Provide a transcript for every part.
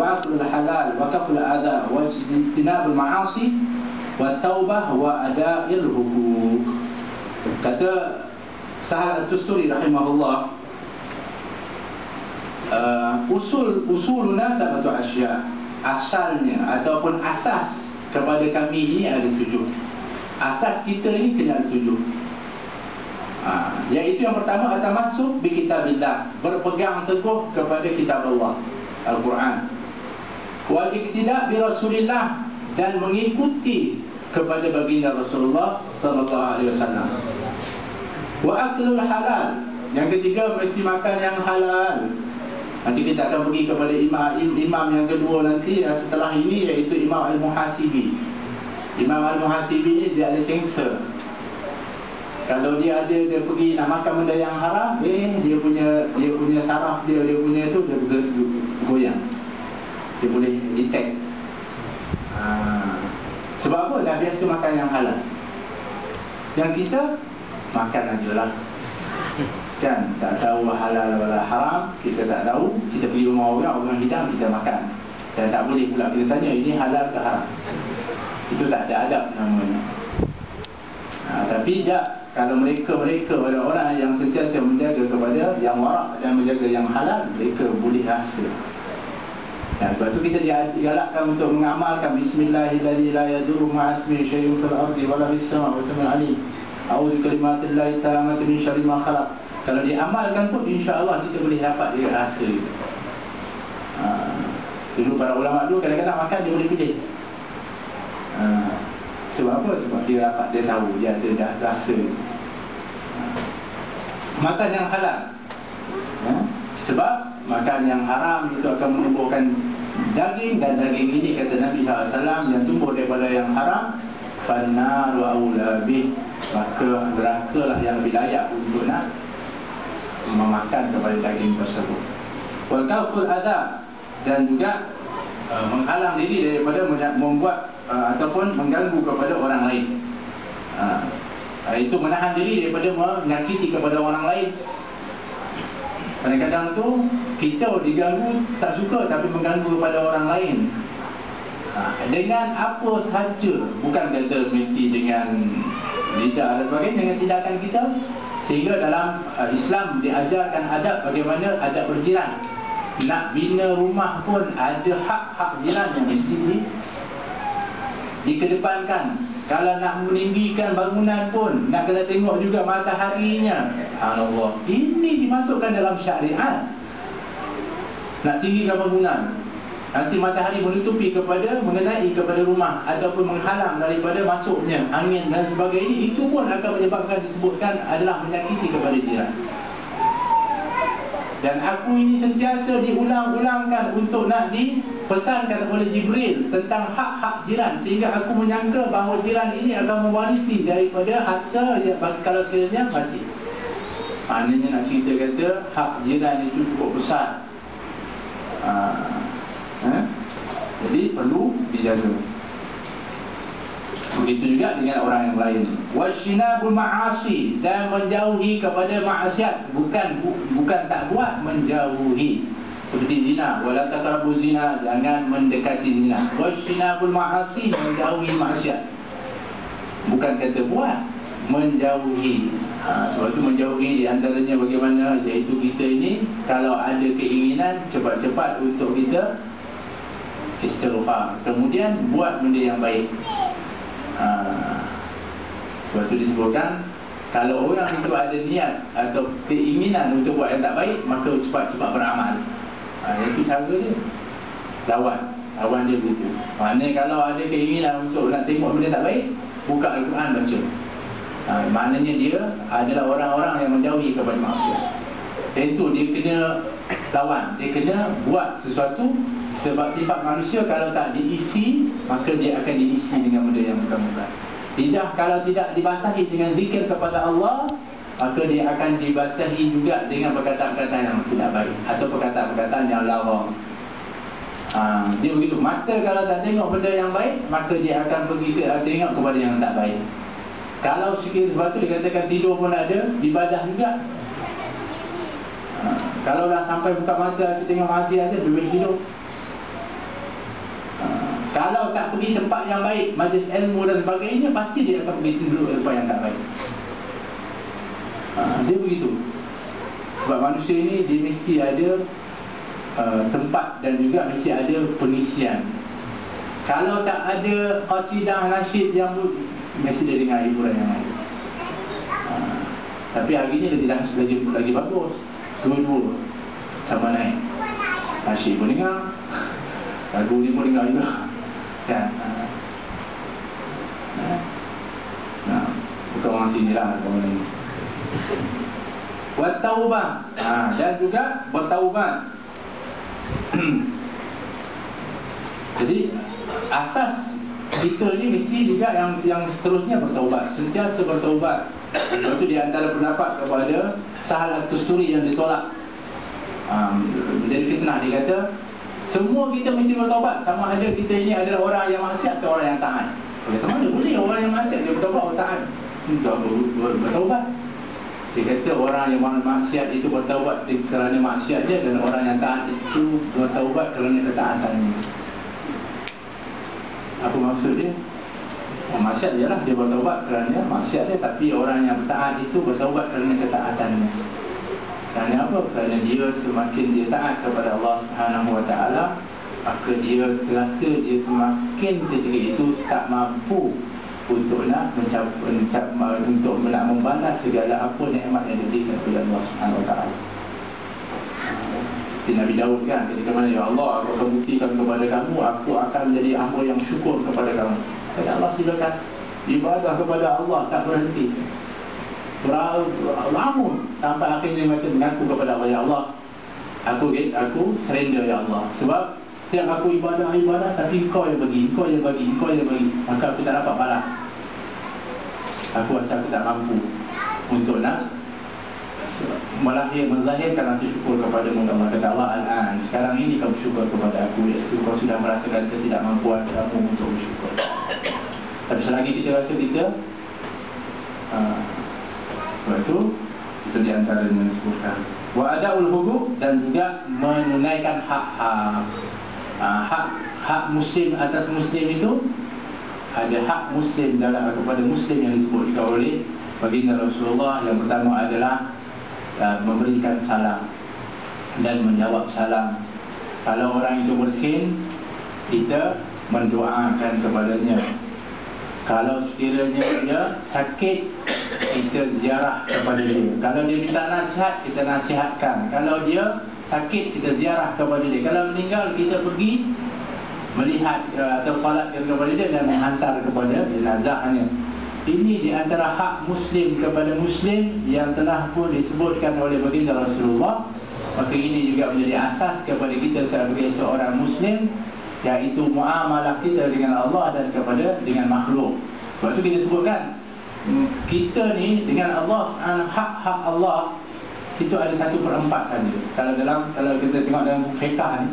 وأكل الحلال وكف الأذى واجتناب المعاصي والتوبة وأداء الحقوق. Kata Sahal At-Tusturi rahimahullah, usuluna sabatu asya, asalnya ataupun asas kepada kami ini ada 7. Asas kita ini kena ada 7. Iaitu yang pertama, at-tamassuk bi kitabillah, berpegang teguh kepada kitab Allah Al-Quran, wal iktida bi Rasulillah, dan mengikuti kepada baginda Rasulullah sallallahu alaihi wasallam, wa aklul halal. Yang ketiga, mesti makan yang halal. Nanti kita akan pergi kepada imam yang kedua nanti setelah ini, iaitu Imam Al-Muhasibi. Imam Al-Muhasibi ni dia ada sensor. Kalau dia pergi nak makan benda yang haram, dia punya saraf dia punya tu dia goyang. Dia boleh detect. Sebab apa? Dah biasa makan yang halal. Yang kita makan ajalah. Kan, tak tahu halal wala haram, kita tak tahu, kita pergi rumah orang hidang, kita makan. Dan tak boleh pula kita tanya ini halal ke haram. Itu tak ada adab namanya. Tapi kalau mereka orang-orang yang sentiasa menjaga kepada yang warak dan menjaga yang halal, mereka boleh rasa. Sebab tu kita digalakkan untuk mengamalkan Bismillahirrahmanirrahim, la yadurru ma'asmi syai'un fil ardi wala fis sama' wa sami'ul alim. A'udzu kalimatillahi tammati min syarri ma khalaq. Kalau diamalkan pun insya-Allah kita boleh dapat dia rasa. Dulu para ulama dulu kadang-kadang makan dia boleh pilih. Sebab apa? Sebab dia tahu, dia ada dah rasa. Makan yang halal. Sebab makan yang haram itu akan menumbuhkan daging, dan daging ini kata Nabi SAW yang tumbuh daripada yang haram, fannar wa aula bih, maka nerakalah yang lebih layak untuk nak memakan kepada daging tersebut. Wal kaful adab, dan juga menghalang diri daripada membuat ataupun mengganggu kepada orang lain. Itu menahan diri daripada menyakiti kepada orang lain. Kadang-kadang tu kita diganggu tak suka, tapi mengganggu kepada orang lain dengan apa sahaja, bukan kata mesti dengan lidah dan sebagainya, dengan tindakan kita. Sehingga dalam Islam diajarkan adab, bagaimana adab berjiran. Nak bina rumah pun ada hak-hak jiran yang mesti dikedepankan. Kalau nak meninggikan bangunan pun nak kena tengok juga mataharinya. Allah, ini dimasukkan dalam syariat. Nak tinggikan bangunan, nanti matahari menutupi mengenai kepada rumah ataupun menghalang daripada masuknya angin dan sebagainya, itu pun akan menyebabkan disebutkan adalah menyakiti kepada jiran. Dan aku ini sentiasa diulang-ulangkan untuk nak dipesankan oleh Jibril tentang hak-hak jiran, sehingga aku menyangka bahawa jiran ini akan mewarisi daripada harta kalau sekiranya mati. Maknanya nak cerita kata hak jiran itu cukup besar. Jadi perlu dijaga. Begitu juga dengan orang yang lain. Washinabul ma'asi, dan menjauhi kepada maksiat, bukan tak buat, menjauhi. Seperti zina, wala taqrabu zina, jangan mendekati zina. Washinabul ma'asi, menjauhi maksiat, bukan kata buat, menjauhi. Sebab itu menjauhi di antaranya bagaimana, iaitu kita ini kalau ada keinginan cepat-cepat untuk kita istighfar, kemudian buat benda yang baik. Sebab itu disebutkan kalau orang itu ada niat atau keinginan untuk buat yang tak baik, maka cepat-cepat beramal. Itu cara dia. Lawan dia begitu. Maknanya kalau ada keinginan untuk nak tengok benda tak baik, buka Al-Quran baca. Maknanya dia adalah orang-orang yang menjauhi kepada maksiat. Itu dia kena lawan, dia kena buat sesuatu. Sebab sifat manusia kalau tak diisi, maka dia akan diisi dengan benda yang bukan-bukan. Lidah kalau tidak dibasahi dengan zikir kepada Allah, maka dia akan dibasahi juga dengan perkataan-perkataan yang tidak baik atau perkataan-perkataan yang lawang. Dia begitu. Mata kalau tak tengok benda yang baik, maka dia akan pergi tengok kepada yang tak baik. Kalau sikit sebab tu dikatakan tidur pun ada, ibadah juga. Kalau dah sampai buka mata tengok masih aja, dia tidur. Kalau tak pergi tempat yang baik, majlis ilmu dan sebagainya, pasti dia akan pergi duduk tempat yang tak baik. Dia begitu. Sebab manusia ini dia mesti ada tempat dan juga mesti ada pengisian. Kalau tak ada qasidah nasyid yang mesti dia dengar hiburan yang lain. Tapi hari ni dia lagi bagus. Dua-dua sama naik. Nasyid pun dengar, lagu ni pun dengar juga. Kan? Bukan orang sini lah, orang lain. Wattaubah, dan juga bertaubat. Jadi asas kita ni mesti juga yang seterusnya bertaubat, sentiasa bertaubat. Lepas tu di antara pendapat kepada Sahal At-Tusturi yang ditolak, menjadi fitnah, dia kata semua kita mesti bertaubat, sama ada kita ini adalah orang yang maksiat atau orang yang taat. Kata mana boleh orang yang maksiat dia bertaubat atau taat? Bertaubat. Dia kata orang yang maksiat itu bertaubat kerana maksiatnya, dan orang yang taat itu bertaubat kerana ketaatannya. Apa maksud dia? Maksiat je lah dia bertaubat kerana maksiat dia, tapi orang yang taat itu bertaubat kerana ketaatannya. Kerana apa? Kerana dia semakin dia taat kepada Allah Subhanahu Wa Taala, maka dia terasa dia semakin ketika itu tak mampu untuk nak untuk nak membalas segala apa nikmat yang diberikan oleh Allah Subhanahu Wa Taala. Seperti Nabi Daud kan, ketika mana, ya Allah, aku akan buktikan kepada kamu, aku akan menjadi hamba yang syukur kepada kamu. Kata Allah, silakan ibadah kepada Allah, tak berhenti, lama sampai akhirnya macam mengaku kepada Allah, ya Allah, aku surrender ya Allah, sebab setiap aku ibadah, tapi Engkau yang bagi, maka aku tak dapat balas. Aku rasa aku tak mampu untuk nak menzahirkan rasa syukur kepada-Mu. Allah kata, Allah, al-an, sekarang ini kau bersyukur kepada aku, iaitu kau sudah merasakan ketidakmampuan kamu untuk bersyukur. Tapi selagi kita rasa kita sebab itu di antara yang disebutkan wa adaul huquq, dan juga menunaikan hak muslim atas muslim. Itu ada hak muslim kepada muslim yang disebut juga oleh baginda Rasulullah. Yang pertama adalah memberikan salam dan menjawab salam. Kalau orang itu bersin, kita mendoakan kepadanya. Kalau sekiranya dia sakit, kita ziarah kepada dia. Kalau dia minta nasihat, kita nasihatkan. Kalau dia sakit, kita ziarah kepada dia. Kalau meninggal, kita pergi melihat atau salatkan kepada dia dan menghantar kepada jenazahnya. Ini di antara hak muslim kepada muslim yang telah pun disebutkan oleh baginda Rasulullah. Maka ini juga menjadi asas kepada kita sebagai seorang muslim, iaitu muamalah kita dengan Allah dan dengan makhluk. Sebab itu kita sebutkan kita ni dengan Allah, hak-hak Allah itu ada 1/4 saja. Kalau kita tengok dalam fiqh ni,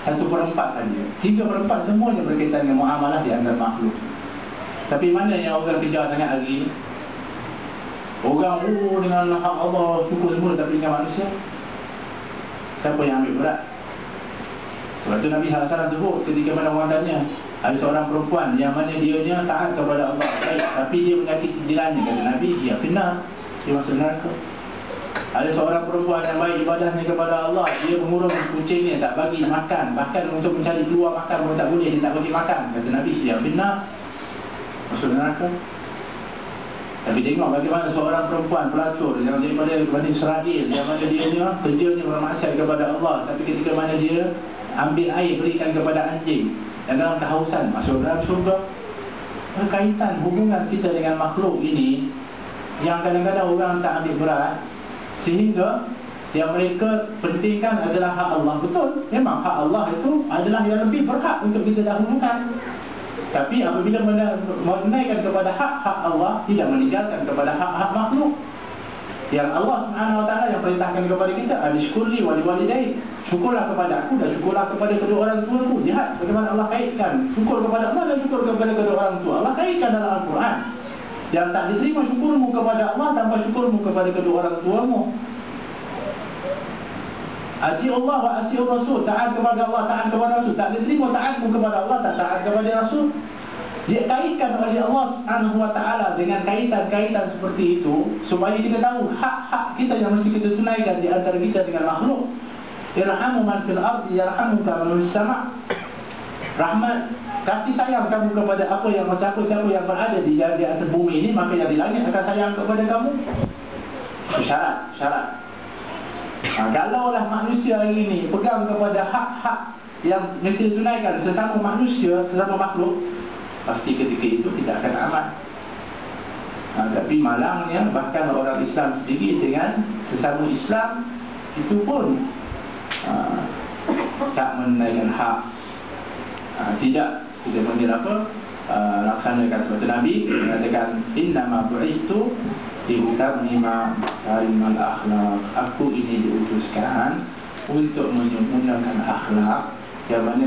1/4 saja. 3/4 semuanya berkaitan dengan muamalah di antara makhluk. Tapi mana yang orang kejar sangat hari ni? Orang dengan hak Allah syukur semua, tapi dengan manusia, siapa yang ambil berat? Sebab tu Nabi SAW sebut ketika mana orang tanya, ada seorang perempuan yang mana dianya taat kepada Allah baik, tapi dia menyakiti jirannya. Kata Nabi, dia finnar, dia masuk neraka. Ada seorang perempuan yang baik ibadahnya kepada Allah, dia mengurung kucingnya, tak bagi makan, bahkan untuk mencari keluar makan pun tak boleh, dia tak bagi makan. Kata Nabi, dia finnar, masuk neraka. Tapi tengok bagaimana seorang perempuan pelacur yang daripada Bani Israel, yang mana dia kerjanya bermaksiat kepada Allah, tapi ketika mana dia ambil air berikan kepada anjing yang dalam kehausan, masuk dalam surga. Berkaitan hubungan kita dengan makhluk ini yang kadang-kadang orang tak ambil berat, sehingga yang mereka pentingkan adalah hak Allah. Betul, memang hak Allah itu adalah yang lebih berhak untuk kita dahulukan. Tapi apabila menunaikan kepada hak-hak Allah, tidak meninggalkan kepada hak-hak makhluk. Yang Allah Subhanahu Wa Taala yang perintahkan kepada kita, anishkurli waliwalidayk, syukurlah kepada aku dan syukurlah kepada kedua orang tuaku. Lihat bagaimana Allah kaitkan syukur kepada Allah dan syukur kepada kedua orang tua. Allah kaitkan dalam Al-Quran. Yang tak diterima syukurmu kepada Allah tanpa syukurmu kepada kedua orang tuamu. Ati Allah wa ati Rasul, taat kepada Allah, taat kepada Rasul. Tak diterima taatmu kepada Allah, tak taat kepada Rasul. Dia kaitkan oleh Allah Subhanahu wa taala dengan kaitan-kaitan seperti itu supaya kita tahu hak-hak kita yang mesti kita tunaikan di antara kita dengan makhluk. Irhamu man fil ardi yarhamuka man fis sama'. Rahmat, kasih sayang kamu kepada apa yang siapa yang berada di atas bumi ini, maka yang di langit akan sayang kepada kamu. Syarat. Kalaulah manusia hari ini pegang kepada hak-hak yang mesti ditunaikan sesama manusia, sesama makhluk, pasti ketika itu tidak akan aman. Tapi malangnya bahkan orang Islam sendiri dengan sesama Islam itu pun tak menunaikan hak. Tidak, kita panggil apa? Laksanakan seperti Nabi mengatakan innama bu'istu liutammima karimal akhlaq. Aku ini diutuskan untuk menyempurnakan akhlak. Yang mana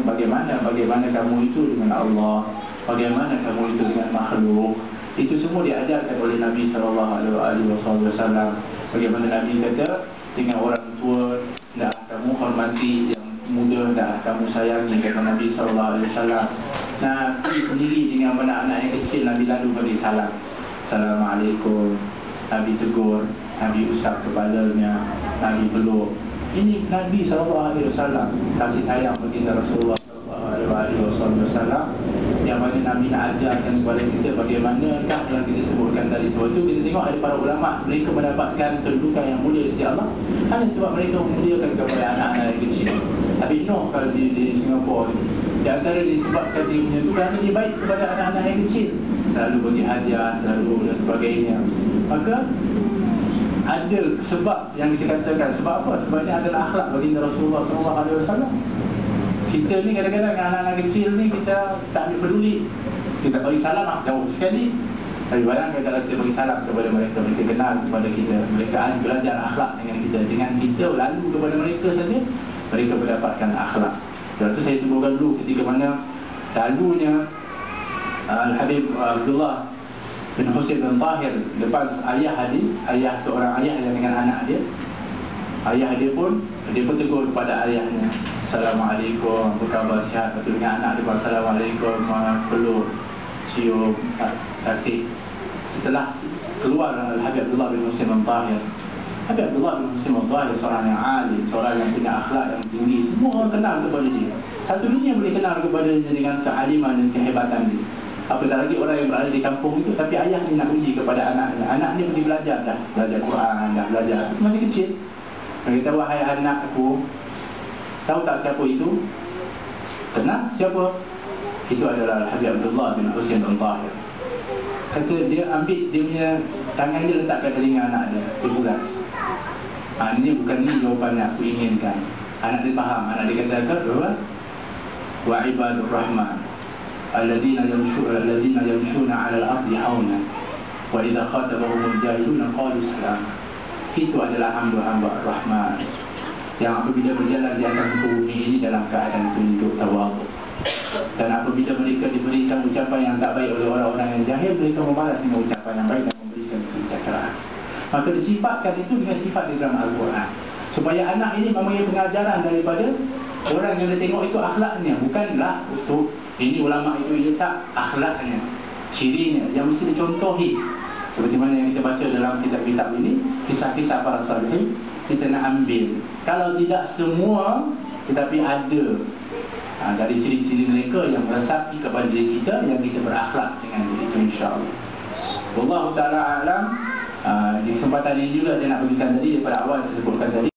bagaimana kamu itu dengan Allah, bagaimana kamu itu dengan makhluk. Itu semua diajarkan oleh Nabi SAW. Bagaimana Nabi kata dengan orang tua, dah kamu hormati, yang muda dah kamu sayangi, kata Nabi SAW. Nabi sendiri dengan anak-anak yang kecil, Nabi lalu beri salam. Assalamualaikum. Nabi tegur, Nabi usap kepalanya, Nabi peluk. Ini Nabi SAW kasih sayang baginda Rasulullah SAW, yang mana Nabi nak ajarkan kepada kita bagaimanakah yang kita sebutkan tadi. Sebab itu kita tengok ada para ulama, mereka mendapatkan kedudukan yang mulia di sisi Allah hanya sebab mereka memuliakan kepada anak-anak yang kecil. Tapi no, kalau di Singapura di antara disebabkan dia punya itu kerana dia baik kepada anak-anak yang kecil, selalu bagi hadiah, selalu dan sebagainya. Maka ada sebab yang kita katakan. Sebab apa? Sebab ini adalah akhlak baginda Rasulullah SAW. Kita ni kadang-kadang dengan anak-anak kecil ni kita tak ambil peduli. Kita bagi salam jauh sekali. Tapi bayangkan kalau kita bagi salam kepada mereka, mereka kenal kepada kita, mereka belajar akhlak dengan kita. Dengan kita lalu kepada mereka saja, mereka mendapatkan akhlak. Sebab itu saya sebutkan dulu ketika mana lalunya Al-Habib Abdullah bin Husain bin Tahir depan ayah seorang ayah yang dengan anak dia. Ayah dia pun tegur kepada ayahnya, Assalamualaikum, apa khabar, sihat? Betul dengan anak dia pun Assalamualaikum, peluk, cium, kasih. Setelah keluar Al-Habib Abdullah bin Husain bin Tahir, Habib Abdullah bin Husain bin Tahir seorang yang alim, seorang yang punya akhlak yang tinggi. Semua orang kenal kepada dia. Satu dunia boleh kenal kepada dia dengan kealiman dan kehebatan dia. Apatah lagi orang yang berada di kampung itu. Tapi ayah ni nak uji kepada anaknya. Anaknya pergi belajar dah, belajar Quran, dah belajar, masih kecil. Dia kata, wahai anakku, tahu tak siapa itu? Kenal siapa? Itu adalah Habib Abdullah bin Husain bin Tahir. Kata dia ambil dia punya tangan dia, letak kat telinga anak dia, dia bulas. Ini bukan ni jawapan yang aku inginkan. Anak dia faham. Anak dia kata apa? Wa ibadur rahman alladzina yamshuna 'ala al-ardi hauna wa idza khatabahumul jahiluna qalu salama. Itu adalah hamba-hamba Rahman yang apabila berjalan di atas bumi ini dalam keadaan tunduk tawaduk. Dan apabila mereka diberikan ucapan yang tak baik oleh orang-orang yang jahil, mereka membalas dengan ucapan yang baik dan memberikan kesejahteraan. Maka disifatkan itu dengan sifat di dalam Al-Quran, supaya anak ini mempunyai pengajaran daripada orang yang dia tengok itu akhlaknya. Bukanlah untuk ini ulama itu dia tak akhlaknya, cirinya yang mesti dicontohi. Seperti mana yang kita baca dalam kitab-kitab ini, kisah-kisah para salihin, kita nak ambil. Kalau tidak semua, tetapi ada dari ciri-ciri mereka yang meresapi kepada diri kita, yang kita berakhlak dengan diri itu, insya-Allah. Wallahu ta'ala a'lam. Di kesempatan ini juga saya nak bagikan tadi, daripada awal saya sebutkan tadi.